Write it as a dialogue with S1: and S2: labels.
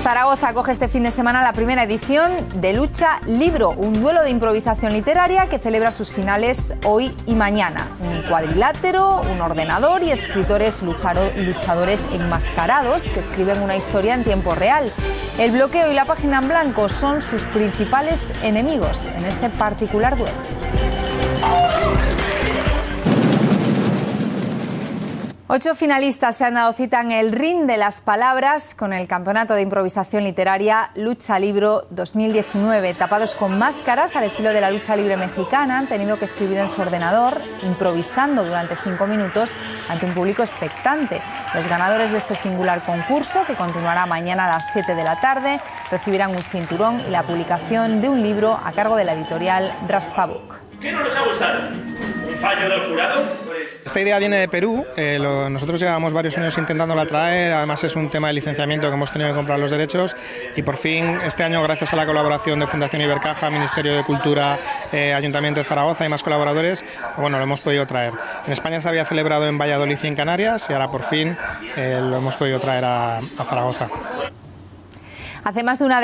S1: Zaragoza acoge este fin de semana la primera edición de Lucha Libro, un duelo de improvisación literaria que celebra sus finales hoy y mañana. Un cuadrilátero, un ordenador y escritores luchadores enmascarados que escriben una historia en tiempo real. El bloqueo y la página en blanco son sus principales enemigos en este particular duelo. 8 finalistas se han dado cita en el ring de las palabras con el Campeonato de Improvisación Literaria Lucha Libro 2019. Tapados con máscaras al estilo de la lucha libre mexicana, han tenido que escribir en su ordenador, improvisando durante 5 minutos ante un público expectante. Los ganadores de este singular concurso, que continuará mañana a las 7 de la tarde, recibirán un cinturón y la publicación de un libro a cargo de la editorial Raspabook.
S2: ¿Qué no nos ha gustado? ¿Un fallo del jurado?
S3: Esta idea viene de Perú, nosotros llevamos varios años intentándola traer, además es un tema de licenciamiento que hemos tenido que comprar los derechos y por fin este año, gracias a la colaboración de Fundación Ibercaja, Ministerio de Cultura, Ayuntamiento de Zaragoza y más colaboradores, bueno, lo hemos podido traer. En España se había celebrado en Valladolid y en Canarias y ahora por fin lo hemos podido traer a Zaragoza.
S1: Hace más de una